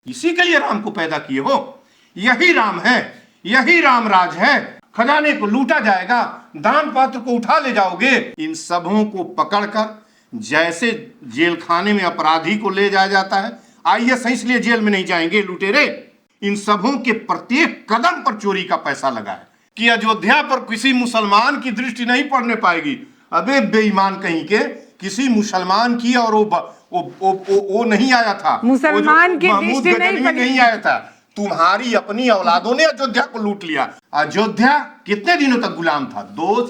इसी के लिए राम को पैदा किए हो। यही राम है, यही राम राज है। खजाने को लूटा जाएगा, दान पात्र को उठा ले जाओगे। इन सबों को पकड़कर जैसे जेल खाने में अपराधी को ले जाया जाता है, आईएएस इसलिए जेल में नहीं जाएंगे लुटेरे। इन सबों के प्रत्येक कदम पर चोरी का पैसा लगा है कि अयोध्या पर किसी मुसलमान की दृष्टि नहीं पड़ने पाएगी। अबे बेईमान कहीं के, किसी मुसलमान की, और वो नहीं आया था, मुसलमान की महमूद दृष्टि गजनवी नहीं आया था। तुम्हारी अपनी औलादों ने अयोध्या को लूट लिया। अयोध्या कितने दिनों तक गुलाम था?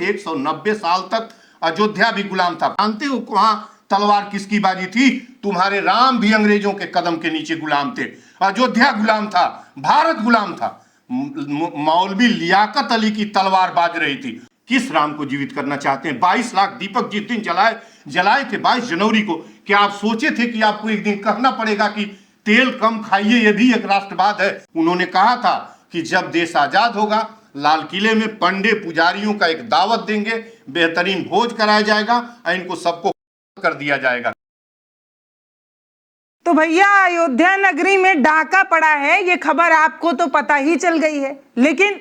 190 साल तक अयोध्या भी गुलाम था। जानते हो वहां तलवार किसकी बाजी थी? तुम्हारे राम भी अंग्रेजों के कदम के नीचे गुलाम थे। अयोध्या गुलाम था, भारत गुलाम था। मौलवी लियाकत अली की तलवार बाज रही थी। किस राम को जीवित करना चाहते हैं? 22 लाख दीपक जिस दिन जलाए थे 22 जनवरी को, क्या आप सोचे थे कि आपको एक दिन कहना पड़ेगा कि तेल कम खाइए, यह भी एक राष्ट्रवाद है? उन्होंने कहा था कि जब देश आजाद होगा, लाल किले में पंडे पुजारियों का एक दावत देंगे, बेहतरीन भोज कराया जाएगा और इनको सबको कर दिया जाएगा। तो भैया अयोध्या नगरी में डाका पड़ा है, ये खबर आपको तो पता ही चल गई है। लेकिन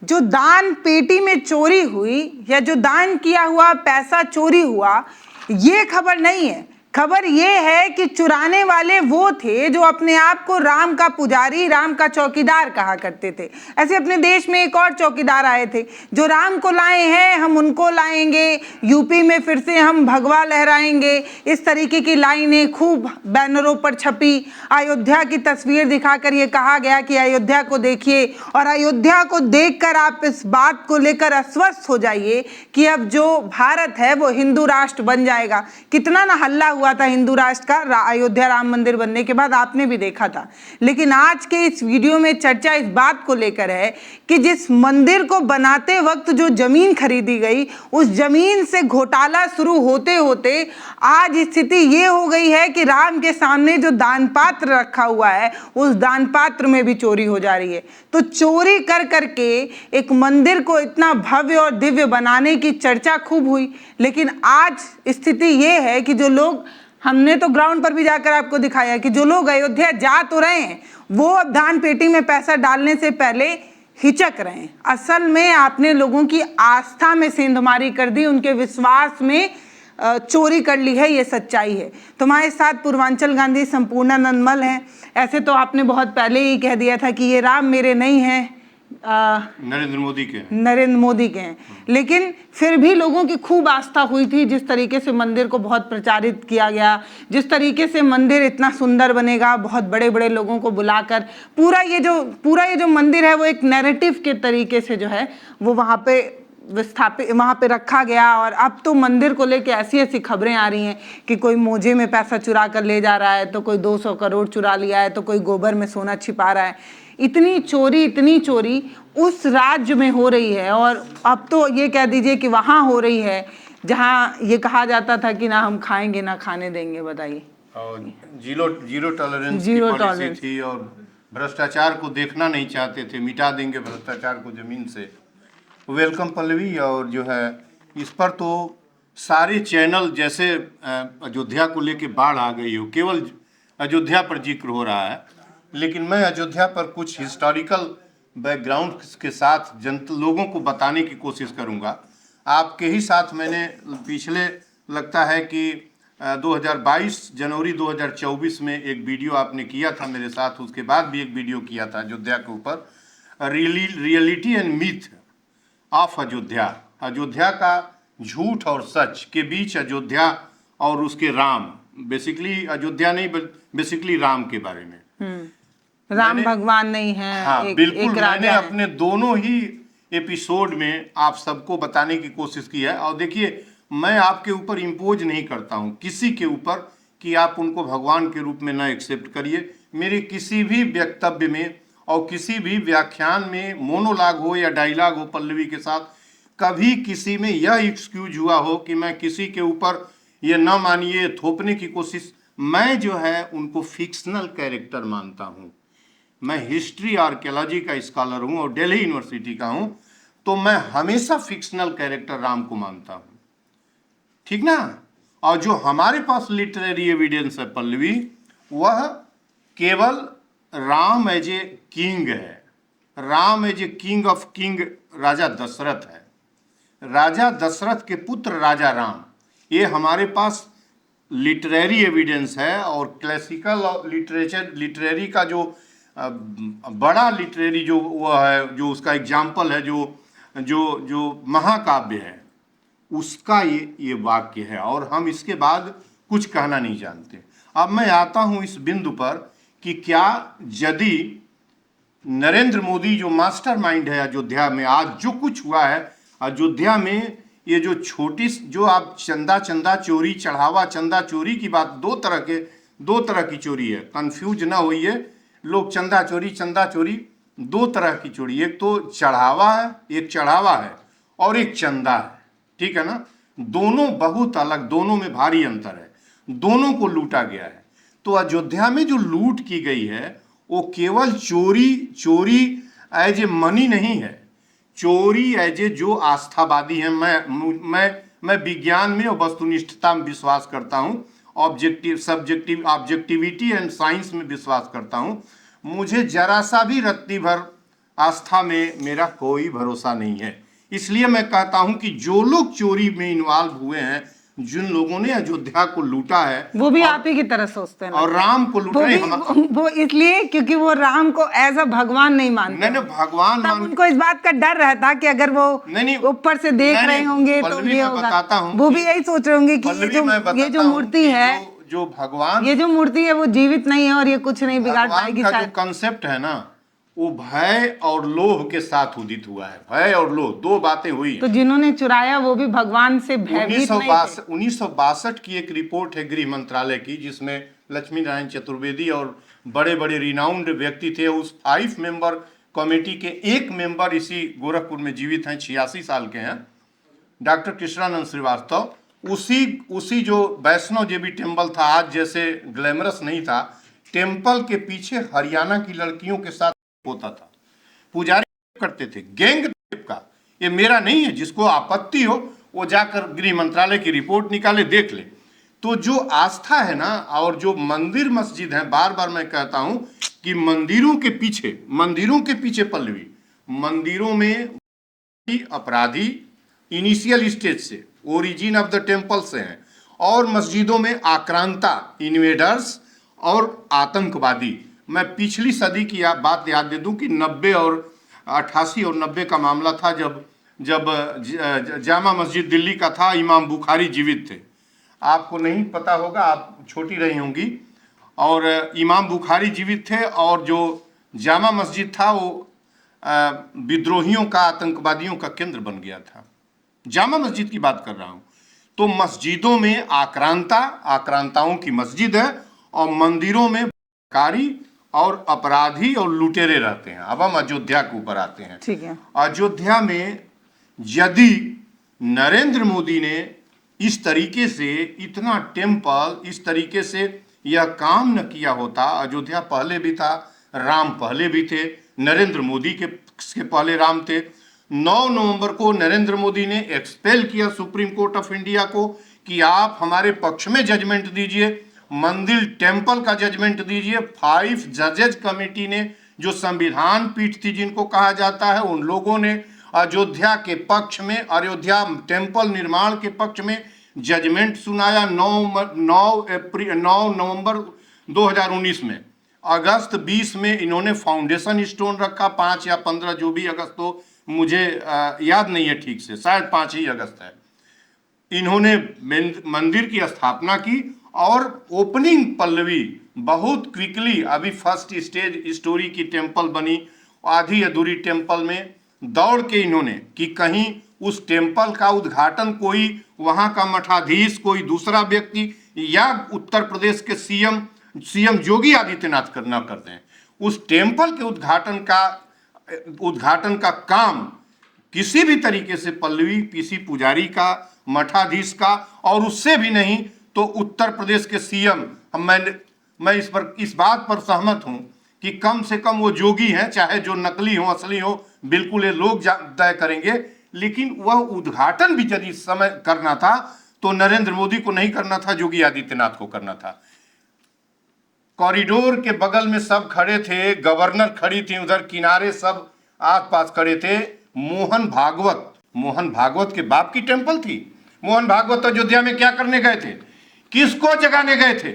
जो दान पेटी में चोरी हुई या जो दान किया हुआ पैसा चोरी हुआ, ये खबर नहीं है। खबर ये है कि चुराने वाले वो थे जो अपने आप को राम का पुजारी, राम का चौकीदार कहा करते थे। ऐसे अपने देश में एक और चौकीदार आए थे जो राम को लाए हैं, हम उनको लाएंगे, यूपी में फिर से हम भगवा लहराएंगे, इस तरीके की लाइनें खूब बैनरों पर छपी। अयोध्या की तस्वीर दिखाकर ये कहा गया कि अयोध्या को देखिए, और अयोध्या को देखकर आप इस बात को लेकर अस्वस्थ हो जाइए कि अब जो भारत है वो हिंदू राष्ट्र बन जाएगा। कितना ना हल्ला हुआ था हिंदू राष्ट्र का अयोध्या राम मंदिर बनने के बाद, आपने भी देखा था। लेकिन आज के इस वीडियो में चर्चा इस बात को लेकर है कि जिस मंदिर को बनाते वक्त जो जमीन खरीदी गई, उस जमीन से घोटाला शुरू होते होते आज स्थिति ये हो गई है कि राम के सामने जो दान पात्र रखा हुआ है, उस दान पात्र में भी चोरी हो जा रही है। तो चोरी कर करके एक मंदिर को इतना भव्य और दिव्य बनाने की चर्चा खूब हुई। लेकिन आज स्थिति ये है कि जो लोग, हमने तो ग्राउंड पर भी जाकर आपको दिखाया कि जो लोग अयोध्या जा तो रहे हैं, वो अब दान पेटी में पैसा डालने से पहले हिचक रहे हैं। असल में आपने लोगों की आस्था में सेंधमारी कर दी, उनके विश्वास में चोरी कर ली है, ये सच्चाई है। तो हमारे साथ पूर्वांचल गांधी संपूर्णानंद मल हैं। ऐसे तो आपने बहुत पहले ही कह दिया था कि ये राम मेरे नहीं हैं, नरेंद्र मोदी के हैं, लेकिन फिर भी लोगों की खूब आस्था हुई थी। जिस तरीके से मंदिर को बहुत प्रचारित किया गया, जिस तरीके से मंदिर इतना सुंदर बनेगा, बहुत बड़े बड़े लोगों को बुलाकर पूरा ये जो मंदिर है वो एक नैरेटिव के तरीके से जो है वो वहाँ पे रखा गया। और अब तो मंदिर को लेके ऐसी ऐसी खबरें आ रही हैं कि कोई मोजे में पैसा चुरा कर ले जा रहा है, तो कोई 200 करोड़ चुरा लिया है, तो कोई गोबर में सोना छिपा रहा है। इतनी चोरी उस राज्य में हो रही है, और अब तो ये कह दीजिए कि वहाँ हो रही है जहाँ ये कहा जाता था कि ना हम खाएंगे ना खाने देंगे। बताइए। और जीरो टॉलरेंस थी, और भ्रष्टाचार को देखना नहीं चाहते थे, मिटा देंगे भ्रष्टाचार को जमीन से। वेलकम पल्लवी। और जो है इस पर तो सारे चैनल जैसे अयोध्या को लेके बाढ़ आ गई हो, केवल अयोध्या पर जिक्र हो रहा है। लेकिन मैं अयोध्या पर कुछ हिस्टोरिकल बैकग्राउंड के साथ लोगों को बताने की कोशिश करूंगा। आपके ही साथ मैंने पिछले लगता है कि 2022 जनवरी 2024 में एक वीडियो आपने किया था मेरे साथ, उसके बाद भी एक वीडियो किया था अयोध्या के ऊपर, reality and myth of Ayodhya का झूठ और सच के बीच अयोध्या और उसके राम, बेसिकली अयोध्या नहीं, बेसिकली राम के बारे में। राम भगवान नहीं है। हाँ, बिल्कुल। मैंने अपने दोनों ही एपिसोड में आप सबको बताने की कोशिश की है। और देखिए, मैं आपके ऊपर इम्पोज नहीं करता हूँ किसी के ऊपर कि आप उनको भगवान के रूप में ना एक्सेप्ट करिए। मेरे किसी भी वक्तव्य में और किसी भी व्याख्यान में, मोनोलॉग हो या डायलॉग हो पल्लवी के साथ, कभी किसी में यह एक्सक्यूज हुआ हो कि मैं किसी के ऊपर ये न मानिए थोपने की कोशिश, मैं जो है उनको फिक्शनल कैरेक्टर मानता हूँ। मैं हिस्ट्री आर्कियोलॉजी का स्कॉलर हूँ और दिल्ली यूनिवर्सिटी का हूँ, तो मैं हमेशा फिक्शनल कैरेक्टर राम को मानता हूँ, ठीक ना। और जो हमारे पास लिटरेरी एविडेंस है पल्लवी, वह केवल राम एज ए किंग है, Ram as a king of king राजा दशरथ है, राजा दशरथ के पुत्र राजा राम। ये हमारे पास लिटरेरी एविडेंस है और क्लासिकल लिटरेरी का जो बड़ा लिटरेरी जो वो है, जो उसका एग्जाम्पल है, जो जो जो महाकाव्य है, उसका ये वाक्य है और हम इसके बाद कुछ कहना नहीं जानते। अब मैं आता हूं इस बिंदु पर कि क्या यदि नरेंद्र मोदी जो मास्टरमाइंड है अयोध्या में, आज जो कुछ हुआ है अयोध्या में, ये जो छोटी जो आप चंदा चोरी, चढ़ावा चंदा चोरी की बात, दो तरह की चोरी है, कंफ्यूज ना होइए लोग। चंदा चोरी दो तरह की चोरी, एक तो चढ़ावा है, एक चढ़ावा है और एक चंदा है, ठीक है ना। दोनों बहुत अलग, दोनों में भारी अंतर है, दोनों को लूटा गया है। तो अयोध्या में जो लूट की गई है वो केवल चोरी एज ए मनी नहीं है, चोरी एज ए जो आस्थावादी है। मैं विज्ञान में और वस्तुनिष्ठता में विश्वास करता हूँ, ऑब्जेक्टिविटी एंड साइंस में विश्वास करता हूँ। मुझे जरा सा भी रत्ती भर आस्था में मेरा कोई भरोसा नहीं है। इसलिए मैं कहता हूं कि जो लोग चोरी में इन्वॉल्व हुए हैं, जिन लोगों ने अयोध्या को लूटा है, वो भी आप ही की तरह सोचते हैं और राम को लूट रहे हैं। वो इसलिए क्योंकि वो राम को एज अ भगवान नहीं मानते। नहीं, भगवान तब उनको इस बात का डर रहता कि अगर वो ऊपर से देख रहे होंगे तो ये होगा। वो भी यही सोच रहे होंगे कि ये जो मूर्ति है, जो भगवान, ये जो मूर्ति है वो जीवित नहीं है और ये कुछ नहीं बिगाड़ पाएगी। जो कंसेप्ट है ना, वो भय और लोभ के साथ उदित हुआ है। भय और लोभ दो बातें हुई। तो जिन्होंने चुराया वो भी भगवान से भयभीत नहीं थे। 1962 की एक रिपोर्ट है गृह मंत्रालय की, जिसमें लक्ष्मी नारायण चतुर्वेदी और बड़े बड़े रिनाउंड व्यक्ति थे। उस 5 मेंबर कमेटी के एक मेंबर इसी गोरखपुर में जीवित हैं, 86 साल के हैं, डॉक्टर कृष्णानंद श्रीवास्तव। उसी जो वैष्णो देवी टेम्पल था, आज जैसे ग्लैमरस नहीं था, टेम्पल के पीछे हरियाणा की लड़कियों के साथ होता था, पुजारी करते थे, गैंग का। ये मेरा नहीं है, जिसको आपत्ति हो वो जाकर गृह मंत्रालय की रिपोर्ट निकाले, देख ले। तो जो आस्था है ना, और जो मंदिर मस्जिद है, बार बार मैं कहता हूं कि मंदिरों के पीछे पल्लवी, मंदिरों में अपराधी इनिशियल स्टेज से, ओरिजिन ऑफ द टेम्पल से हैं, और मस्जिदों में आक्रांता, इन्वेडर्स और आतंकवादी। मैं पिछली सदी की बात याद दे दूं कि 88 और 90 का मामला था, जब जामा मस्जिद दिल्ली का था, इमाम बुखारी जीवित थे। आपको नहीं पता होगा, आप छोटी रही होंगी। और इमाम बुखारी जीवित थे, और जो जामा मस्जिद था वो विद्रोहियों का, आतंकवादियों का केंद्र बन गया था। जामा मस्जिद की बात कर रहा हूं। तो मस्जिदों में आक्रांताओं की मस्जिद है, और मंदिरों में कारी और अपराधी और लुटेरे रहते हैं। अब हम अयोध्या के ऊपर आते हैं। ठीक है। अयोध्या में यदि नरेंद्र मोदी ने इस तरीके से इतना टेम्पल, इस तरीके से यह काम न किया होता, अयोध्या पहले भी था, राम पहले भी थे, नरेंद्र मोदी के पहले राम थे। 9 नवंबर को नरेंद्र मोदी ने एक्सपेल किया सुप्रीम कोर्ट ऑफ इंडिया को कि आप हमारे पक्ष में जजमेंट दीजिए, मंदिर टेम्पल का जजमेंट दीजिए। 5 जजेज कमेटी ने, जो संविधान पीठ थी जिनको कहा जाता है, उन लोगों ने अयोध्या के पक्ष में, अयोध्या टेम्पल निर्माण के पक्ष में जजमेंट सुनाया 9 नवंबर 2019 में। अगस्त 20 में इन्होंने फाउंडेशन स्टोन रखा, 5 या 15 जो भी अगस्त हो, मुझे याद नहीं है ठीक से, शायद 5 ही अगस्त है। इन्होंने मंदिर की स्थापना की और ओपनिंग पल्लवी बहुत क्विकली, अभी फर्स्ट स्टेज स्टोरी की टेम्पल बनी, आधी अधूरी टेम्पल में दौड़ के इन्होंने कि कहीं उस टेम्पल का उद्घाटन कोई वहां का मठाधीश, कोई दूसरा व्यक्ति या उत्तर प्रदेश के सीएम योगी आदित्यनाथ करना करते हैं। उस टेम्पल के उद्घाटन का काम किसी भी तरीके से पल्लवी, किसी पुजारी का, मठाधीश का, और उससे भी नहीं तो उत्तर प्रदेश के सीएम, मैं इस बात पर सहमत हूं कि कम से कम वो जोगी हैं, चाहे जो नकली हो असली हो, बिल्कुल ये लोग तय करेंगे। लेकिन वह उद्घाटन भी यदि समय करना था तो नरेंद्र मोदी को नहीं करना था, योगी आदित्यनाथ को करना था। कॉरिडोर के बगल में सब खड़े थे, गवर्नर खड़ी थी उधर किनारे, सब आसपास खड़े थे। मोहन भागवत के बाप की टेम्पल थी। मोहन भागवत अयोध्या में क्या करने गए थे? किसको जगाने गए थे?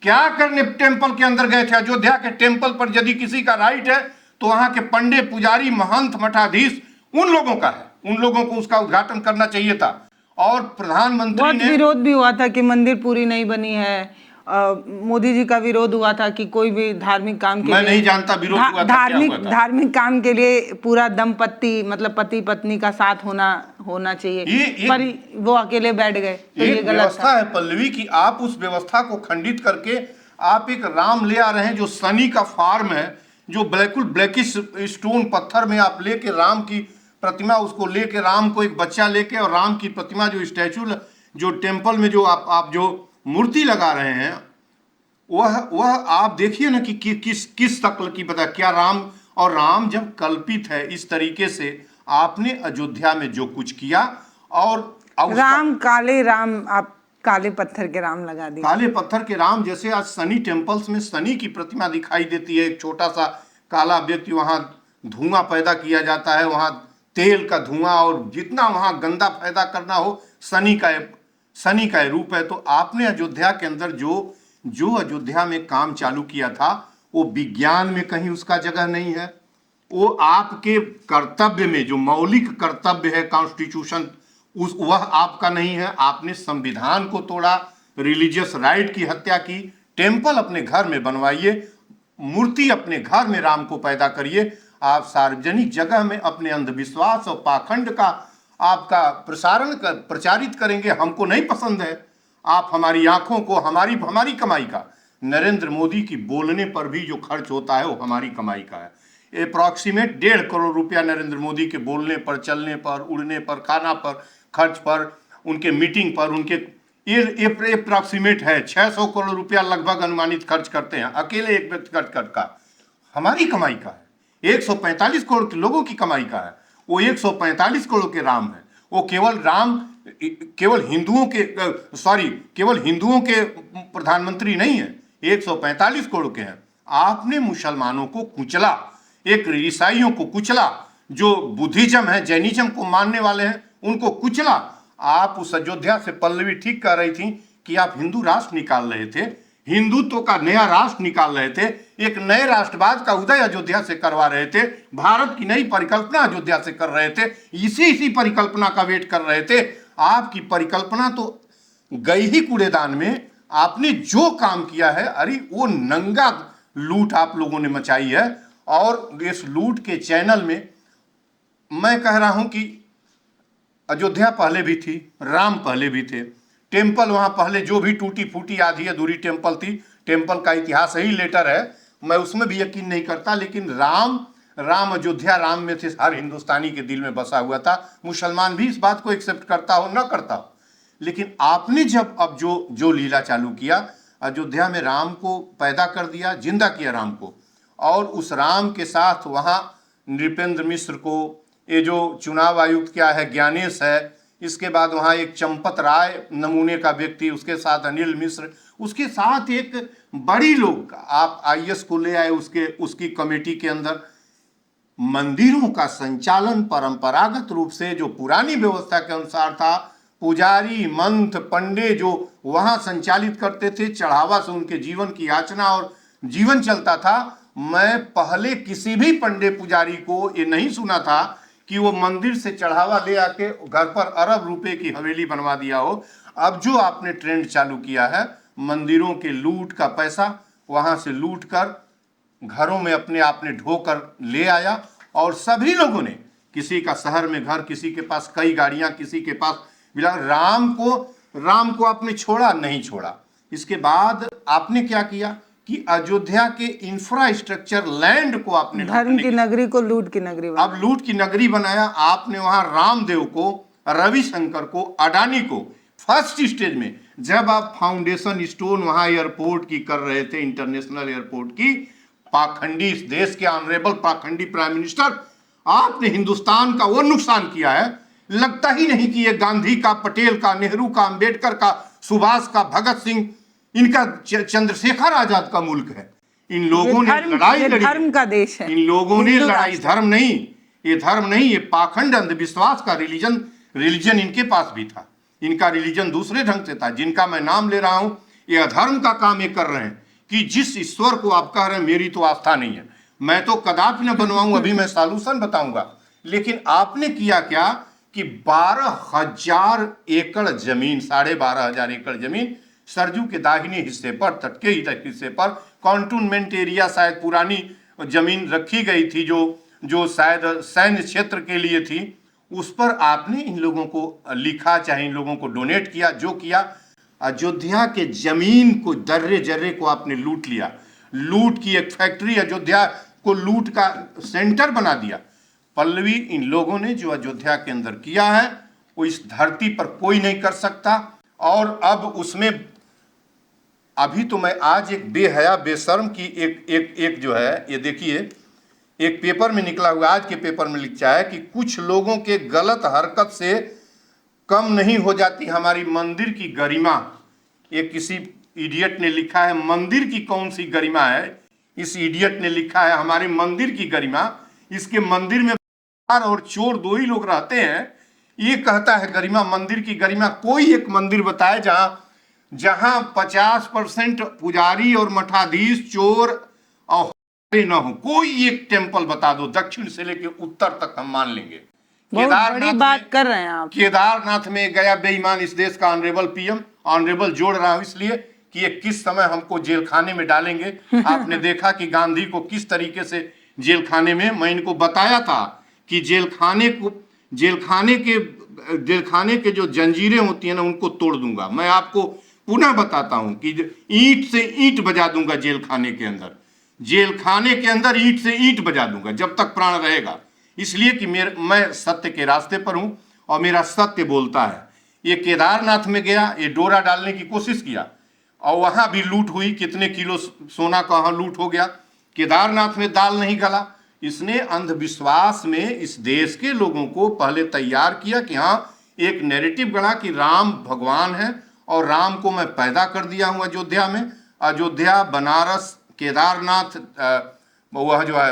क्या करने टेम्पल के अंदर गए थे? अयोध्या के टेम्पल पर यदि किसी का राइट है तो वहां के पंडे, पुजारी, महंत, मठाधीश उन लोगों का है। उन लोगों को उसका उद्घाटन करना चाहिए था। और प्रधानमंत्री बहुत ने विरोध भी हुआ था कि मंदिर पूरी नहीं बनी है। मोदी जी का विरोध हुआ था कि कोई भी धार्मिक काम के मैं लिए नहीं जानता विरोध हुआ था, क्या हुआ था? धार्मिक काम के लिए पूरा दंपत्ति मतलब पति पत्नी का साथ होना चाहिए, पर वो अकेले बैठ गए, तो ये गलत व्यवस्था है पल्लवी की। आप उस व्यवस्था को खंडित करके आप एक राम ले आ रहे हैं जो सनी का फार्म है, जो बिल्कुल ब्लैकिश स्टोन पत्थर में आप लेके राम की प्रतिमा, उसको लेके राम को एक बच्चा लेके, और राम की प्रतिमा जो स्टैचू जो टेम्पल में जो आप जो मूर्ति लगा रहे हैं, वह आप देखिए ना कि किस शक्ल की बता क्या राम। और राम जब कल्पित है इस तरीके से, आपने अयोध्या में जो कुछ किया, और राम काले राम, आप काले पत्थर के राम लगा दिए। काले पत्थर के राम, जैसे आज सनी टेम्पल्स में सनी की प्रतिमा दिखाई देती है, एक छोटा सा काला व्यक्ति, वहां धुआं पैदा किया जाता है, वहां तेल का धुआं, और जितना वहां गंदा पैदा करना हो, सनी का रूप है। तो आपने अयोध्या के अंदर जो अयोध्या में काम चालू किया था, वो विज्ञान में कहीं उसका जगह नहीं है। वो आपके कर्तव्य में जो मौलिक कर्तव्य है कॉन्स्टिट्यूशन, वह आपका नहीं है। आपने संविधान को तोड़ा, रिलीजियस राइट की हत्या की। टेम्पल अपने घर में बनवाइए, मूर्ति अपने घर में राम को पैदा करिए। आप सार्वजनिक जगह में अपने अंधविश्वास और पाखंड का आपका प्रचारित करेंगे, हमको नहीं पसंद है। आप हमारी आंखों को, हमारी कमाई का, नरेंद्र मोदी की बोलने पर भी जो खर्च होता है वो हमारी कमाई का है। अप्रॉक्सीमेट 1.5 करोड़ रुपया नरेंद्र मोदी के बोलने पर, चलने पर, उड़ने पर, खाना पर, खर्च पर, उनके मीटिंग पर, उनके ये अप्रॉक्सीमेट है। 600 करोड़ रुपया लगभग अनुमानित खर्च करते हैं अकेले एक व्यक्तिगत का, हमारी कमाई का है। 145 करोड़ के लोगों की कमाई का है। वो 145 करोड़ के राम है। वो केवल हिंदुओं के प्रधानमंत्री नहीं है, 145 करोड़ के हैं। आपने मुसलमानों को कुचला, एक ईसाइयों को कुचला, जो बुद्धिज्म है, जैनिज्म को मानने वाले हैं, उनको कुचला। आप उस अयोध्या से, पल्लवी ठीक कह रही थी कि आप हिंदू राष्ट्र निकाल रहे थे, हिंदुत्व का नया राष्ट्र निकाल रहे थे, एक नए राष्ट्रवाद का उदय अयोध्या से करवा रहे थे, भारत की नई परिकल्पना अयोध्या से कर रहे थे, इसी परिकल्पना का वेट कर रहे थे। आपकी परिकल्पना तो गई ही कूड़ेदान में। आपने जो काम किया है, अरे वो नंगा लूट आप लोगों ने मचाई है। और इस लूट के चैनल में मैं कह रहा हूं कि अयोध्या पहले भी थी, राम पहले भी थे, टेम्पल वहां पहले जो भी टूटी फूटी आधी अधूरी टेम्पल थी, टेम्पल का इतिहास ही लेटर है, मैं उसमें भी यकीन नहीं करता। लेकिन राम अयोध्या राम में थे, हर हिंदुस्तानी के दिल में बसा हुआ था। मुसलमान भी इस बात को एक्सेप्ट करता हो न करता हो, लेकिन आपने जब अब जो लीला चालू किया, अयोध्या में राम को पैदा कर दिया, जिंदा किया राम को, और उस राम के साथ वहाँ नृपेंद्र मिश्र को, ये जो चुनाव आयुक्त क्या है, ज्ञानेश है, इसके बाद वहाँ एक चंपत राय नमूने का व्यक्ति, उसके साथ अनिल मिश्र, उसके साथ एक बड़ी लोग आप IAS को ले आए उसकी कमेटी के अंदर। मंदिरों का संचालन परंपरागत रूप से जो पुरानी व्यवस्था के अनुसार था, पुजारी, मंथ, पंडे जो वहाँ संचालित करते थे, चढ़ावा से उनके जीवन की याचना और जीवन चलता था। मैं पहले किसी भी पंडे पुजारी को ये नहीं सुना था कि वो मंदिर से चढ़ावा ले आके घर पर अरब रुपए की हवेली बनवा दिया हो। अब जो आपने ट्रेंड चालू किया है, मंदिरों के लूट का पैसा वहां से लूट कर घरों में अपने आपने ढोकर ले आया, और सभी लोगों ने, किसी का शहर में घर, किसी के पास कई गाड़ियां, किसी के पास राम को आपने छोड़ा नहीं छोड़ा। इसके बाद आपने क्या किया कि अयोध्या के इंफ्रास्ट्रक्चर लैंड को आपने, धर्म की नगरी को लूट की नगरी बनाया। अब लूट की नगरी बनाया आपने। वहां रामदेव को, रविशंकर को, अडानी को फर्स्ट स्टेज में, जब आप फाउंडेशन स्टोन वहां एयरपोर्ट की कर रहे थे, इंटरनेशनल एयरपोर्ट की, पाखंडी, इस देश के ऑनरेबल पाखंडी प्राइम मिनिस्टर, आपने हिंदुस्तान का वो नुकसान किया है, लगता ही नहीं कि ये गांधी का, पटेल का, नेहरू का, अंबेडकर का, सुभाष का, भगत सिंह, इनका चंद्रशेखर आजाद का मुल्क है। इन लोगों ने लड़ाई लड़ी, धर्म का देश है। इन लोगों ने लड़ाई, धर्म नहीं, ये धर्म नहीं, ये पाखंड अंधविश्वास का रिलीजन इनके पास भी था। इनका रिलीजन दूसरे ढंग से था। जिनका मैं नाम ले रहा हूं, ये अधर्म का काम ये कर रहे हैं कि जिस ईश्वर को आप कह रहे हैं मेरी तो आस्था नहीं है, मैं तो कदापि न बनवाऊं, अभी मैं सॉल्यूशन बताऊंगा। लेकिन आपने किया क्या कि 12,000 एकड़ जमीन, 12,500 एकड़ जमीन सरजू के दाहिने हिस्से पर, तट के हिस्से पर कॉन्टोनमेंट एरिया, शायद पुरानी जमीन रखी गई थी जो शायद सैन्य क्षेत्र के लिए थी, उस पर आपने इन लोगों को लिखा, चाहे इन लोगों को डोनेट किया, जो किया। अयोध्या के जमीन को, दर्रे जर्रे को आपने लूट लिया। लूट की एक फैक्ट्री, अयोध्या को लूट का सेंटर बना दिया। पल्लवी, इन लोगों ने जो अयोध्या के अंदर किया है वो इस धरती पर कोई नहीं कर सकता। और अब उसमें अभी तो मैं आज एक बेहया बेशर्म की एक जो है, ये देखिए, एक पेपर में निकला हुआ, आज के पेपर में लिखा है कि कुछ लोगों के गलत हरकत से कम नहीं हो जाती हमारी मंदिर की गरिमा। एक किसी इडियट ने लिखा है, मंदिर की कौन सी गरिमा है? इस इडियट ने लिखा है हमारे मंदिर की गरिमा। इसके मंदिर में और चोर दो ही लोग रहते हैं, ये कहता है गरिमा, मंदिर की गरिमा। कोई एक मंदिर बताए जहां 50% पुजारी और मठाधीश चोर और न हो। कोई एक टेम्पल बता दो, दक्षिण से लेकर उत्तर तक हम मान लेंगे। बड़ी बात कर रहे हैं आप। केदारनाथ में गया बेईमान इस देश का ऑनरेबल पीएम, ऑनरेबल जोड़ रहा हूं इसलिए कि ये किस समय हमको जेल खाने में डालेंगे। आपने देखा कि गांधी को किस तरीके से जेल खाने में, मैं इनको बताया था कि जेल खाने के जो जंजीरें होती हैं ना, उनको तोड़ दूंगा। मैं आपको पुनः बताता हूं कि ईंट से ईंट बजा दूंगा जेल खाने के अंदर, जेल खाने के अंदर ईंट से ईंट बजा दूंगा जब तक प्राण रहेगा। इसलिए कि मैं सत्य के रास्ते पर हूं और मेरा सत्य बोलता है। ये केदारनाथ में गया, ये डोरा डालने की कोशिश किया और वहां भी लूट हुई। कितने किलो सोना का वहां लूट हो गया। केदारनाथ में दाल नहीं गला। इसने अंधविश्वास में इस देश के लोगों को पहले तैयार किया कि हाँ, एक नैरेटिव गढ़ा कि राम भगवान है और राम को मैं पैदा कर दिया हूं अयोध्या में। अयोध्या, बनारस, केदारनाथ, वह जो है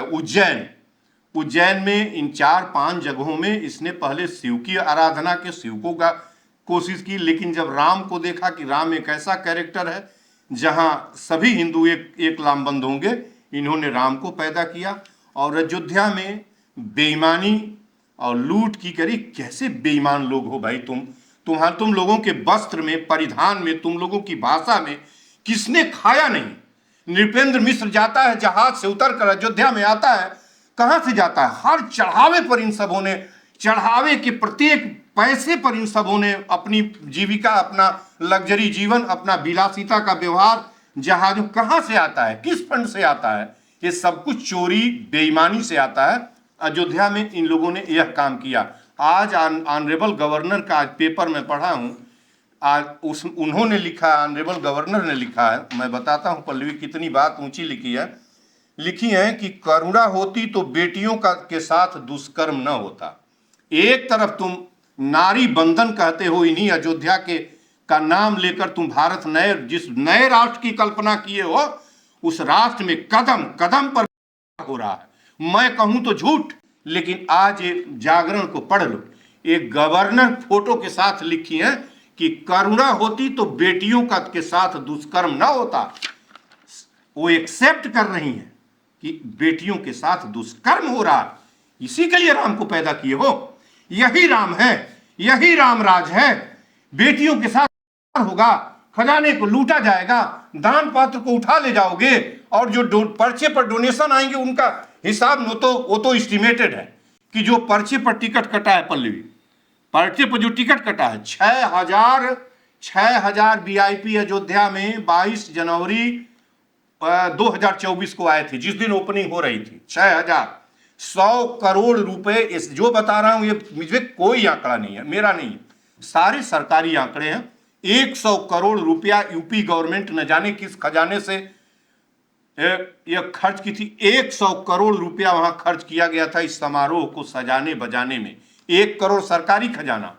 उज्जैन में, इन 4-5 जगहों में इसने पहले शिव की आराधना के, शिवकों का कोशिश की। लेकिन जब राम को देखा कि राम एक ऐसा कैरेक्टर है जहां सभी हिंदू एक लामबंद होंगे, इन्होंने राम को पैदा किया और अयोध्या में बेईमानी और लूट की करी। कैसे बेईमान लोग हो भाई तुम लोगों के वस्त्र में, परिधान में, तुम लोगों की भाषा में किसने खाया नहीं। नृपेंद्र मिश्र जाता है जहाज से उतर कर अयोध्या में आता है, कहां से जाता है? हर चढ़ावे पर इन सबों ने, चढ़ावे के प्रत्येक पैसे पर इन सबों ने अपनी जीविका, अपना लग्जरी जीवन, अपना विलासिता का व्यवहार, जहाजों, कहां से आता है, किस फंड से आता है? ये सब कुछ चोरी, बेईमानी से आता है। अयोध्या में इन लोगों ने यह काम किया। आज ऑनरेबल गवर्नर का आज पेपर में पढ़ा हूं, आज उन्होंने लिखा, ऑनरेबल गवर्नर ने लिखा है, मैं बताता हूं पल्लवी कितनी बात ऊंची लिखी है कि करुणा होती तो बेटियों के साथ दुष्कर्म न होता। एक तरफ तुम नारी बंधन कहते हो, इन्हीं अयोध्या का नाम लेकर तुम भारत जिस नए राष्ट्र की कल्पना किए हो, उस राष्ट्र में कदम कदम पर हो रहा है। मैं कहूं तो झूठ, लेकिन आज ये जागरण को पढ़ लो। एक गवर्नर फोटो के साथ लिखी है कि करुणा होती तो बेटियों के साथ दुष्कर्म ना होता। वो एक्सेप्ट कर रही है कि बेटियों के साथ दुष्कर्म हो रहा है। इसी के लिए राम को पैदा किए हो। यही राम है, यही राम राज है। बेटियों के साथ होगा, खजाने को लूटा जाएगा, दान पात्र को उठा ले जाओगे और जो पर्चे पर डोनेशन आएंगे उनका हिसाब वो तो एस्टिमेटेड है कि जो पर्चे पर टिकट कटा है, पल्लवी, पर्चे पर जो टिकट कटा है 6,000 वीआईपी अयोध्या में 22 जनवरी 2024 को आए थे, जिस दिन ओपनिंग हो रही थी। 6,100 करोड़ रुपए, जो बता रहा हूं ये मुझे कोई आंकड़ा नहीं है, मेरा नहीं है, सारे सरकारी आंकड़े हैं। 100 करोड़ रुपया यूपी गवर्नमेंट न जाने किस खजाने से यह खर्च की थी। 100 करोड़ रुपया वहां खर्च किया गया था इस समारोह को सजाने बजाने में। 1 करोड़ सरकारी खजाना,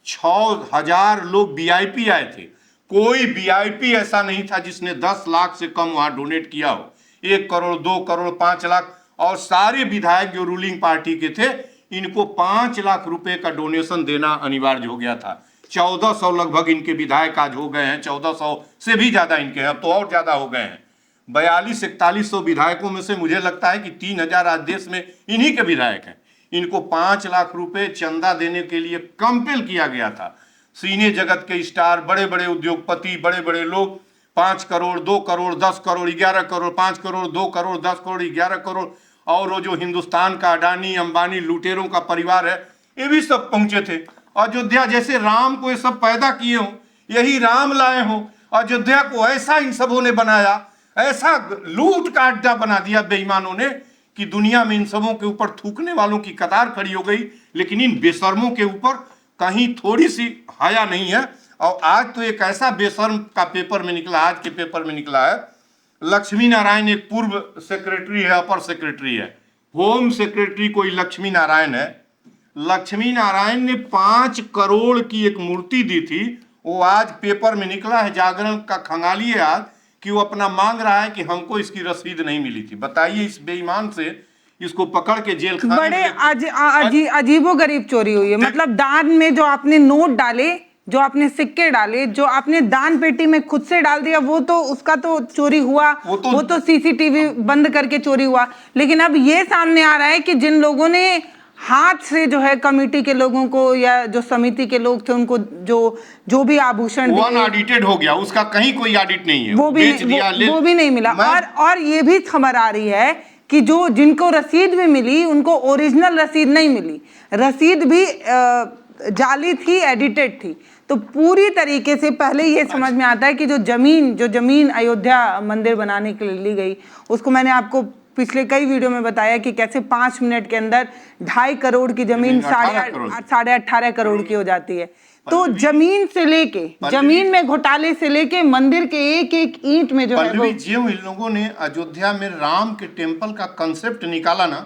6,000 लोग वीआईपी आए थे, कोई वीआईपी ऐसा नहीं था जिसने 10 लाख से कम वहां डोनेट किया हो। 1 करोड़, 2 करोड़, 5 लाख, और सारे विधायक जो रूलिंग पार्टी के थे इनको 5 लाख रुपए का डोनेशन देना अनिवार्य हो गया था। 1400 लगभग इनके विधायक आज हो गए हैं, 1400 से भी ज्यादा इनके हैं, अब तो और ज्यादा हो गए हैं। 42-4100 विधायकों में से मुझे लगता है कि 3000 आज देश में इन्हीं के विधायक हैं। इनको 5 लाख रुपए चंदा देने के लिए कंपेल किया गया था। सिने जगत के स्टार, बड़े बड़े उद्योगपति, बड़े बड़े लोग 5 करोड़, 2 करोड़, 10 करोड़, 11 करोड़, 5 करोड़, 2 करोड़, 10 करोड़, 11 करोड़, और वो जो हिंदुस्तान का अडानी अंबानी लुटेरों का परिवार है ये भी सब पहुंचे थे। अयोध्या जैसे राम को ये सब पैदा किए हो, यही राम लाए हो, अयोध्या को ऐसा इन सबों ने बनाया, ऐसा लूट का अड्डा बना दिया बेईमानों ने कि दुनिया में इन सबों के ऊपर थूकने वालों की कतार खड़ी हो गई। लेकिन इन बेशर्मों के ऊपर कहीं थोड़ी सी हया नहीं है। और आज तो एक ऐसा बेशर्म का पेपर में निकला, आज के पेपर में निकला है, लक्ष्मी नारायण एक पूर्व सेक्रेटरी है, अपर सेक्रेटरी है, होम सेक्रेटरी कोई लक्ष्मी नारायण है। लक्ष्मी नारायण ने 5 करोड़ की एक मूर्ति दी थी, वो आज पेपर में निकला है, जागरण का खंगाली है आज, कि वो अपना मांग रहा है कि हमको इसकी रसीद नहीं मिली थी। बताइए, इस बेईमान से इसको पकड़ के जेल खाने बड़े अजीबोगरीब चोरी हुई है। मतलब दान में जो आपने नोट डाले, जो आपने सिक्के डाले, जो आपने दान पेटी में खुद से डाल दिया, वो तो उसका तो चोरी हुआ, वो तो सीसीटीवी बंद करके चोरी हुआ। लेकिन अब ये सामने आ रहा है कि जिन लोगों ने हाथ से जो है कमेटी के लोगों को या जो समिति के लोग थे उनको जो भी आभूषण ऑडिटेड हो गया, उसका कहीं कोई ऑडिट नहीं है, वो भी नहीं मिला। और ये भी खबर आ रही है कि जो जिनको रसीद भी मिली उनको ओरिजिनल रसीद नहीं मिली, रसीद भी जाली थी, एडिटेड थी। तो पूरी तरीके से पहले ये समझ में आता है कि जो जमीन अयोध्या मंदिर बनाने के लिए ली गई, उसको मैंने आपको पिछले कई वीडियो में बताया कि कैसे 5 मिनट के अंदर 2.5 करोड़ की जमीन 18.5 करोड़ की हो जाती है। तो जमीन से लेके, जमीन में घोटाले से लेके मंदिर के एक एक ईंट में जो है वो, इन लोगों ने अयोध्या में राम के टेम्पल का कंसेप्ट निकाला ना,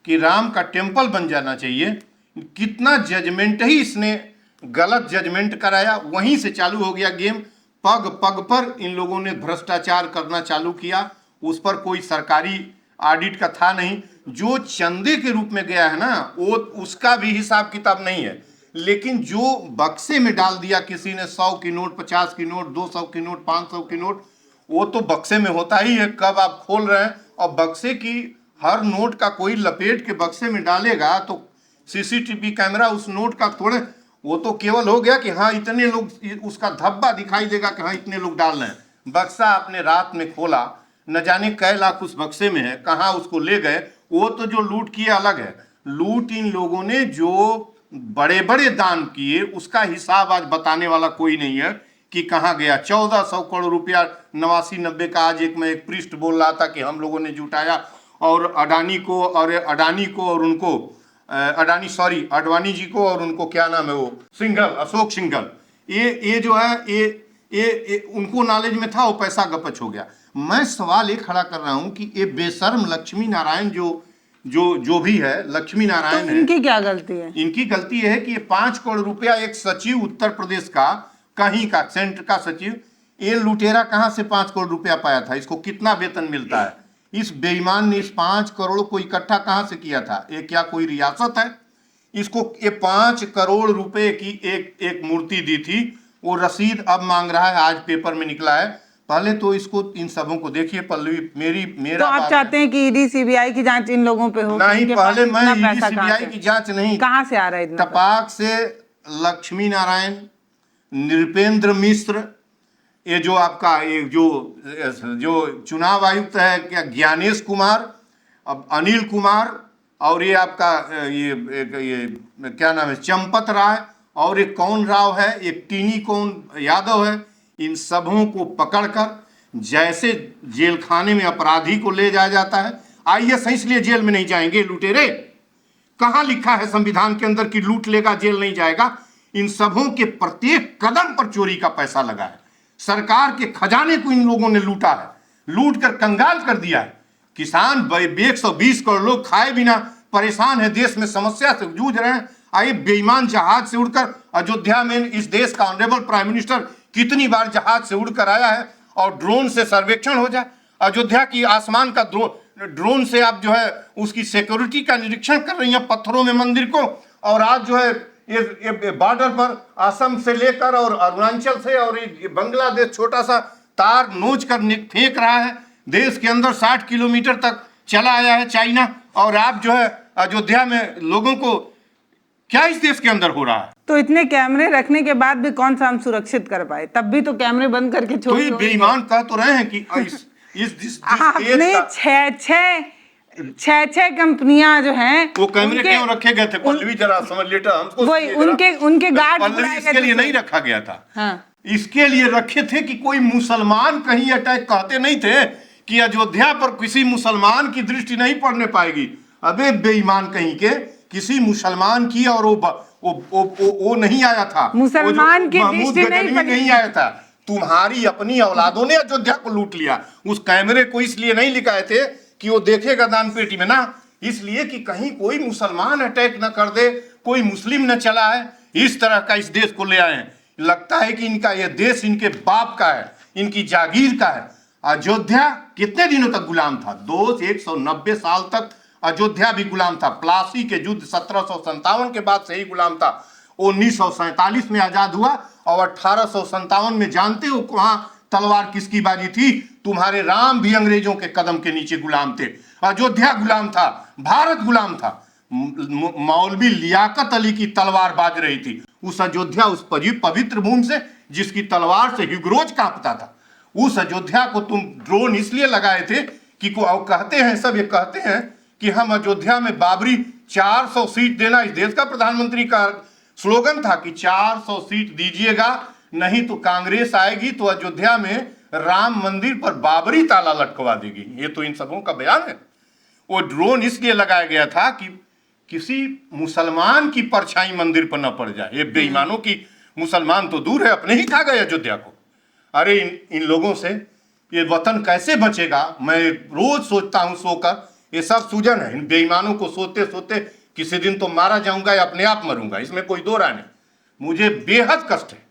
कि राम का टेम्पल बन जाना चाहिए, कितना जजमेंट ही इसने गलत जजमेंट कराया, वहीं से चालू हो गया गेम। पग पग पर इन लोगों ने भ्रष्टाचार करना चालू किया, उस पर कोई सरकारी ऑडिट का था नहीं। जो चंदे के रूप में गया है ना, वो उसका भी हिसाब किताब नहीं है। लेकिन जो बक्से में डाल दिया किसी ने, 100 की नोट, 50 की नोट, 200 की नोट, 500 की नोट, वो तो बक्से में होता ही है, कब आप खोल रहे हैं। और बक्से की हर नोट का कोई लपेट के बक्से में डालेगा तो सीसीटीवी कैमरा उस नोट का थोड़े, वो तो केवल हो गया कि हाँ इतने लोग, उसका धब्बा दिखाई देगा कि हाँ इतने लोग डाल रहे हैं। बक्सा आपने रात में खोला, न जाने कै लाख उस बक्से में है, कहाँ उसको ले गए, वो तो जो लूट किए अलग है। लूट इन लोगों ने जो बड़े बड़े दान किए उसका हिसाब आज बताने वाला कोई नहीं है कि कहाँ गया। 1400 करोड़ रुपया 89-90 का आज एक पृष्ठ बोल रहा था कि हम लोगों ने जुटाया, और अडानी को और उनको अडवाणी जी को और उनको क्या नाम है वो, अशोक सिंघल, ये जो है ये उनको नॉलेज में था, वो पैसा गपच हो गया। मैं सवाल ये खड़ा कर रहा हूं कि ये बेशर्म लक्ष्मी नारायण जो भी है, लक्ष्मी नारायण तो इनकी क्या गलती है? इनकी गलती है कि ये 5 करोड़ रुपया एक सचिव उत्तर प्रदेश का, कहीं का सेंटर का सचिव, ये लुटेरा कहां से 5 करोड़ रुपया पाया था? इसको कितना वेतन मिलता है? इस बेईमान ने इस 5 करोड़ को इकट्ठा कहां से किया था? ये क्या कोई रियासत है? इसको ये 5 करोड़ रुपए की एक मूर्ति दी थी, वो रसीद अब मांग रहा है, आज पेपर में निकला है। पहले तो इसको, इन सबों को देखिए पल्लवी, मेरा तो आप चाहते हैं कि ईडी सीबीआई की जांच इन लोगों पे हो? नहीं, पहले मैं ईडी सीबीआई की जांच नहीं, कहां से आ रहा है इतना? टपाक से लक्ष्मी नारायण, नृपेंद्र मिश्र, ये जो आपका ये जो चुनाव आयुक्त है क्या, ज्ञानेश कुमार, अब अनिल कुमार, और ये आपका ये क्या नाम है, चंपत राय, और एक कौन राव है, एक टीनी कौन यादव है। इन सबों को पकड़कर जैसे जेल खाने में अपराधी को ले जाया जाता है, आईएएस इसलिए जेल में नहीं जाएंगे लुटेरे। कहां लिखा है संविधान के अंदर कि लूट लेगा जेल नहीं जाएगा? इन सबों के प्रत्येक कदम पर चोरी का पैसा लगा है। सरकार के खजाने को इन लोगों ने लूटा है, लूट कर कंगाल कर दिया है। किसान 120 करोड़ लोग खाए बिना परेशान है, देश में समस्या से जूझ रहे हैं। आइए बेईमान जहाज से उड़कर अयोध्या में इस देश का ऑनरेबल प्राइम मिनिस्टर कितनी बार जहाज से उड़कर आया है और ड्रोन से सर्वेक्षण हो जाए। अयोध्या की आसमान का ड्रोन से आप जो है उसकी सिक्योरिटी का निरीक्षण कर रही हैं पत्थरों में मंदिर को, और आज जो है ये बॉर्डर पर असम से लेकर और अरुणाचल से और ये बांग्लादेश छोटा सा तार नोच कर फेंक रहा है। देश के अंदर 60 किलोमीटर तक चला आया है चाइना, और आप जो है अयोध्या में लोगों को क्या इस देश के अंदर हो रहा है। तो इतने कैमरे रखने के बाद भी कौन सा हम सुरक्षित कर पाए? तब भी तो कैमरे बंद करके छोड़ तो बेईमान कह तो रहे हैं कि इस आपने छह कंपनियां जो हैं वो कैमरे क्यों रखे गए थे? पल्लवी जरा समझ लेटा हमको। वही उनके गार्ड पल्लवी इसके लिए नहीं रखा गया था। हाँ। इसके लिए रखे थे कि कोई मुसलमान कहीं अटैक, कहते नहीं थे कि अयोध्या पर किसी मुसलमान की दृष्टि नहीं पड़ने पाएगी। अबे बेईमान कहीं के, किसी मुसलमान की और वो नहीं आया था, मुसलमान की महमूद गजनवी नहीं आया था। तुम्हारी अपनी औलादों ने अयोध्या को लूट लिया। उस कैमरे को इसलिए नहीं लिखाए थे कि वो देखेगा दान पेटी में ना, इसलिए कि कहीं कोई मुसलमान अटैक न कर दे, कोई मुस्लिम न चला है। इस तरह का इस देश को ले आए हैं। लगता है कि इनका यह देश इनके बाप का है, इनकी जागीर का है। अयोध्या कितने दिनों तक गुलाम था? 190 साल तक अयोध्या भी गुलाम था। प्लासी के युद्ध 1757 के बाद से ही गुलाम था। 1947 में आजाद हुआ और 1857 में जानते हो वहां तलवार किसकी बाजी थी? तुम्हारे राम भी अंग्रेजों के कदम के नीचे गुलाम थे। अयोध्या गुलाम था, भारत गुलाम था। मौलवी लियाकत अली की तलवार बाज रही थी उस अयोध्या, उस पवित्र भूमि से जिसकी तलवार से हिगरोज कांपता था। उस अयोध्या को तुम ड्रोन इसलिए लगाए थे कि कहते हैं सब, ये कहते हैं कि हम अयोध्या में बाबरी 400 सीट देना, इस देश का प्रधानमंत्री का स्लोगन था कि 400 सीट दीजिएगा, नहीं तो कांग्रेस आएगी तो अयोध्या में राम मंदिर पर बाबरी ताला लटकवा देगी। ये तो इन सबों का बयान है। वो ड्रोन इसलिए लगाया गया था कि किसी मुसलमान की परछाई मंदिर पर न पड़ जाए। ये बेईमानों की, मुसलमान तो दूर है, अपने ही खा गए अयोध्या को। अरे इन लोगों से ये वतन कैसे बचेगा? मैं रोज सोचता हूं सोकर, ये सब सूजन है। इन बेईमानों को सोते सोते किसी दिन तो मारा जाऊंगा या अपने आप मरूंगा, इसमें कोई दो राय नहीं। मुझे बेहद कष्ट है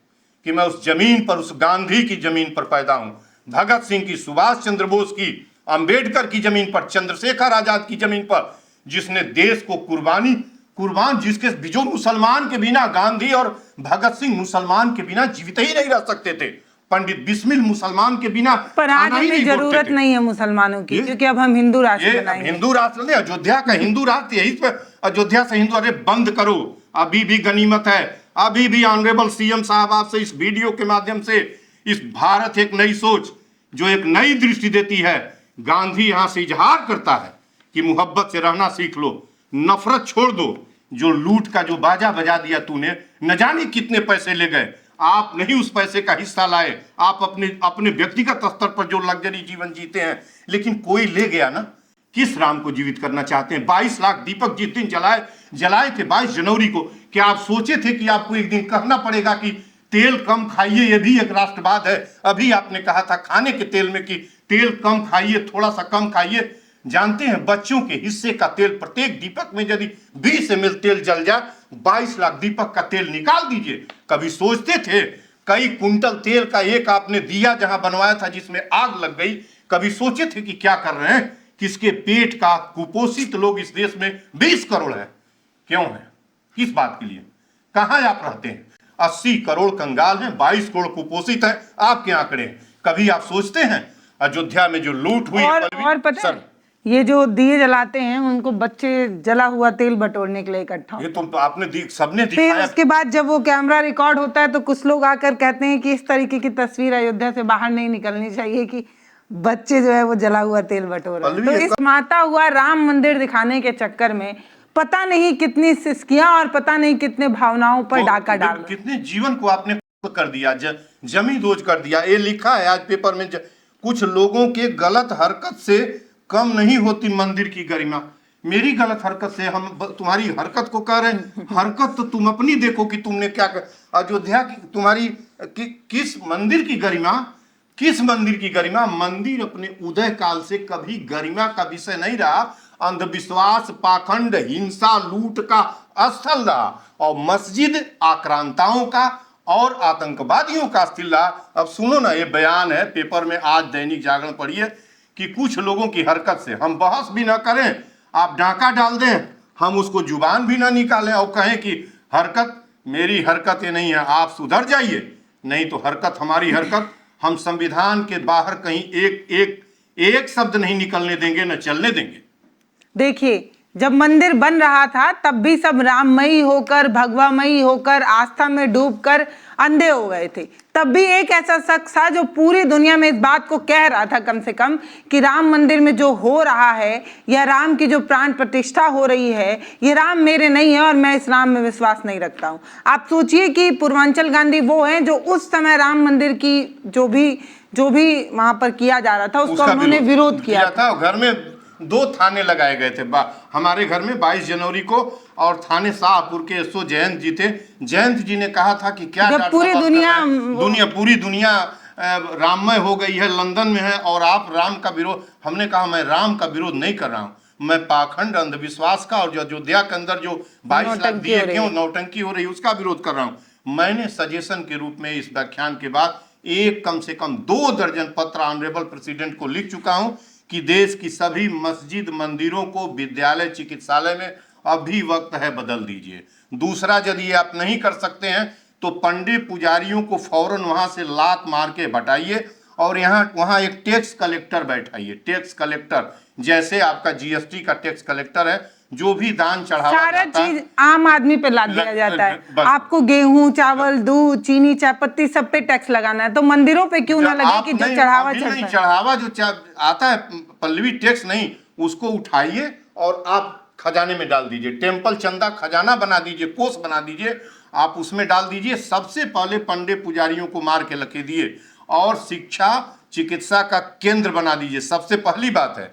कि मैं उस जमीन पर, उस गांधी की जमीन पर पैदा हूं, भगत सिंह की, सुभाष चंद्र बोस की, अंबेडकर की जमीन पर, चंद्रशेखर आजाद की जमीन पर, जिसने देश को कुर्बान, जिसके जो मुसलमान के बिना, गांधी और भगत सिंह मुसलमान के बिना जीवित ही नहीं रह सकते थे। पंडित बिस्मिल मुसलमान के बिना, पर आज हमें जरूरत नहीं है मुसलमानों की, क्योंकि अब हम हिंदू राष्ट्र बनाएंगे। हिंदू राष्ट्र नहीं, अयोध्या का हिंदू राष्ट्र, यही पे अयोध्या से हिंदू। अरे बंद करो, अभी भी गनीमत है, अभी भी ऑनरेबल सीएम साहब आपसे इस वीडियो के माध्यम से, इस भारत एक नई सोच जो एक नई दृष्टि देती है, गांधी यहां से इजहार करता है कि मोहब्बत से रहना सीख लो, नफरत छोड़ दो। जो लूट का जो बाजा बजा दिया तूने, न जाने कितने पैसे ले गए, आप नहीं उस पैसे का हिस्सा लाए। आप अपने व्यक्तिगत स्तर पर जो लग्जरी जीवन जीते हैं, लेकिन कोई ले गया ना। किस राम को जीवित करना चाहते हैं? 22 लाख दीपक जिस दिन जलाए थे 22 जनवरी को, क्या आप सोचे थे कि आपको एक दिन कहना पड़ेगा कि तेल कम खाइए? ये भी एक राष्ट्रवाद है। अभी आपने कहा था खाने के तेल में कि तेल कम खाइए, थोड़ा सा कम खाइए। जानते हैं बच्चों के हिस्से का तेल, प्रत्येक दीपक में यदि 20 ml तेल जल जाए, 22 लाख दीपक का तेल निकाल दीजिए। कभी सोचते थे? कई कुंटल तेल का एक आपने दिया जहां बनवाया था जिसमें आग लग गई, कभी सोचे थे कि क्या कर रहे हैं? किसके पेट का कुपोषित लोग इस देश में 20 करोड़ है। क्यों है? किस बात के लिए? कहां आप रहते हैं? 80 करोड़ कंगाल हैं, 22 करोड़ कुपोषित है। आपके आंकड़े हैं। कभी आप सोचते हैं अयोध्या में जो लूट हुई? और पता है, ये जो दिए जलाते हैं उनको बच्चे जला हुआ तेल बटोरने के लिए इकट्ठा, ये तो आपने सबने दिखाया। फिर उसके बाद जब वो कैमरा रिकॉर्ड होता है तो कुछ लोग आकर कहते हैं कि इस तरीके की तस्वीर अयोध्या से बाहर नहीं निकलनी चाहिए कि बच्चे जो है वो जला हुआ तेल बटोर रहे हैं। तो इस माता हुआ राम मंदिर दिखाने के चक्कर में पता नहीं कितनी सिसकियां और पता नहीं कितने भावनाओं पर डाका डाल, कितने जीवन को आपने कर दिया, जमी दोज कर दिया। ये लिखा है आज पेपर में, कुछ लोगों के गलत हरकत से कम नहीं होती मंदिर की गरिमा। मेरी गलत हरकत से हम तुम्हारी हरकत को कह रहे हैं। हरकत तो तुम अपनी देखो कि तुमने क्या कर। अयोध्या की तुम्हारी किस मंदिर की गरिमा? किस मंदिर की गरिमा? मंदिर अपने उदय काल से कभी गरिमा का विषय नहीं रहा। अंधविश्वास, पाखंड, हिंसा, लूट का स्थल रहा। और मस्जिद आक्रांताओं का और आतंकवादियों का अस्तिल्ला। अब सुनो ना, ये बयान है पेपर में, आज दैनिक जागरण पढ़िए कि कुछ लोगों की हरकत से हम बहस भी ना करें, आप डाका डाल दें, हम उसको जुबान भी ना निकालें और कहें कि हरकत मेरी हरकत ये नहीं है, आप सुधर जाइए, नहीं तो हरकत हमारी हरकत, हम संविधान के बाहर कहीं एक शब्द नहीं निकलने देंगे, न चलने देंगे। देखिए, जब मंदिर बन रहा था तब भी सब राममयी होकर, भगवामयी होकर, आस्था में डूबकर अंधे हो गए थे। तब भी एक ऐसा शख्स था जो पूरी दुनिया में इस बात को कह रहा था कम से कम कि राम मंदिर में जो हो रहा है या राम की जो प्राण प्रतिष्ठा हो रही है, ये राम मेरे नहीं है और मैं इस राम में विश्वास नहीं रखता हूँ। आप सोचिए कि पूर्वांचल गांधी वो हैं जो उस समय राम मंदिर की जो भी वहां पर किया जा रहा था उसका उन्होंने विरोध किया था। घर में 2 थाने लगाए गए थे हमारे घर में 22 जनवरी को, और थाने शाहपुर के एसओ जयंत जी थे। जयंत जी ने कहा था कि क्या पूरी पूरी दुनिया राममय हो गई है, लंदन में है, और आप राम का विरोध। हमने कहा मैं राम का विरोध नहीं कर रहा हूँ, मैं पाखंड अंधविश्वास का और जो अयोध्या के अंदर जो 22 लाख दिए क्यों नौटंकी हो रही है उसका विरोध कर रहा हूँ। मैंने सजेशन के रूप में इस व्याख्यान के बाद कम से कम 2 दर्जन पत्र ऑनरेबल प्रेसिडेंट को लिख चुका हूं कि देश की सभी मस्जिद, मंदिरों को विद्यालय, चिकित्सालय में अभी वक्त है, बदल दीजिए। दूसरा, यदि आप नहीं कर सकते हैं तो पंडित पुजारियों को फौरन वहां से लात मार के हटाइए और वहां एक टैक्स कलेक्टर बैठाइए। टैक्स कलेक्टर जैसे आपका जीएसटी का टैक्स कलेक्टर है, जो भी दान चढ़ावा सारा चीज आम आदमी पे लाद दिया जाता है। आपको गेहूं, चावल, दूध, चीनी, चाय पत्ती सब पे टैक्स लगाना है, तो मंदिरों पे क्यों ना लगे कि जो चढ़ावा चढ़ावा जो आता है पल्लवी टैक्स नहीं, उसको उठाइए और आप खजाने में डाल दीजिए। टेम्पल चंदा खजाना बना दीजिए, कोष बना दीजिए, आप उसमें डाल दीजिए। सबसे पहले पंडित पुजारियों को मार के लके दिए और शिक्षा चिकित्सा का केंद्र बना दीजिए, सबसे पहली बात है।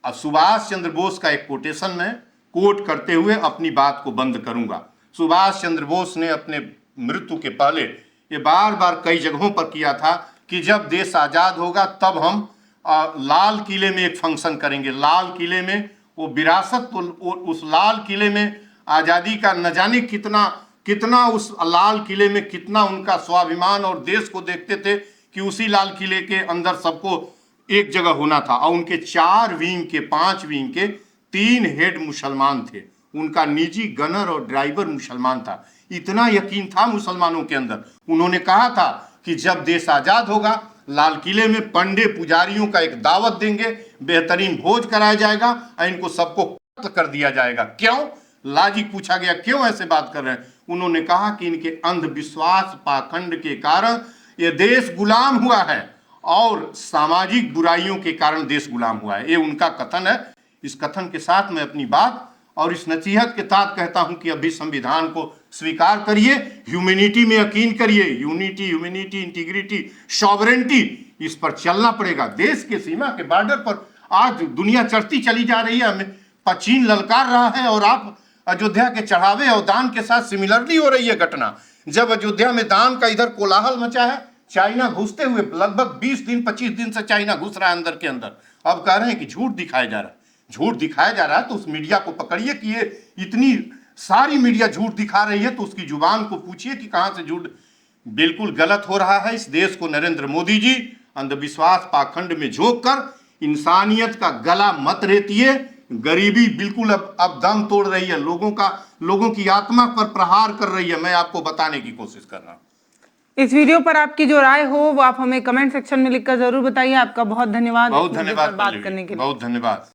अब सुभाष चंद्र बोस का एक कोटेशन में कोट करते हुए अपनी बात को बंद करूंगा। सुभाष चंद्र बोस ने अपने मृत्यु के पहले ये बार बार कई जगहों पर किया था कि जब देश आज़ाद होगा तब हम लाल किले में एक फंक्शन करेंगे। लाल किले में वो विरासत, उस लाल किले में आज़ादी का न जाने कितना उस लाल किले में कितना उनका स्वाभिमान और देश को देखते थे कि उसी लाल किले के अंदर सबको एक जगह होना था। और उनके 4 विंग के 5 विंग के 3 हेड मुसलमान थे, उनका निजी गनर और ड्राइवर मुसलमान था। इतना यकीन था मुसलमानों के अंदर, उन्होंने कहा था कि जब देश आज़ाद होगा लाल किले में पंडित पुजारियों का एक दावत देंगे, बेहतरीन भोज कराया जाएगा और इनको सबको कत्ल कर दिया जाएगा। क्यों? लाजिक पूछा गया क्यों ऐसे बात कर रहे हैं? उन्होंने कहा कि इनके अंधविश्वास पाखंड के कारण ये देश गुलाम हुआ है और सामाजिक बुराइयों के कारण देश गुलाम हुआ है। ये उनका कथन है। इस कथन के साथ मैं अपनी बात और इस नसीहत के साथ कहता हूं कि अभी संविधान को स्वीकार करिए, ह्यूमैनिटी में यकीन करिए। यूनिटी, ह्यूमैनिटी, इंटीग्रिटी, सॉवरेंटी, इस पर चलना पड़ेगा। देश के सीमा के बॉर्डर पर आज दुनिया चढ़ती चली जा रही है, हमें चीन ललकार रहा है और आप अयोध्या के चढ़ावे और दान के साथ सिमिलरली हो रही है घटना। जब अयोध्या में दान का इधर कोलाहल मचा है, चाइना घुसते हुए लगभग 20 दिन 25 दिन से चाइना घुस रहा है अंदर के अंदर। अब कह रहे हैं कि झूठ दिखाया जा रहा है। झूठ दिखाया जा रहा है तो उस मीडिया को पकड़िए कि ये इतनी सारी मीडिया झूठ दिखा रही है, तो उसकी जुबान को पूछिए कि कहां से झूठ। बिल्कुल गलत हो रहा है। इस देश को नरेंद्र मोदी जी अंधविश्वास पाखंड में झोंक कर इंसानियत का गला मत रेतिए। गरीबी बिल्कुल अब दम तोड़ रही है, लोगों की आत्मा पर प्रहार कर रही है। मैं आपको बताने की कोशिश कर रहा हूं। इस वीडियो पर आपकी जो राय हो वो आप हमें कमेंट सेक्शन में लिखकर जरूर बताइए। आपका बहुत धन्यवाद। बहुत धन्यवाद बात करने के लिए। बहुत धन्यवाद।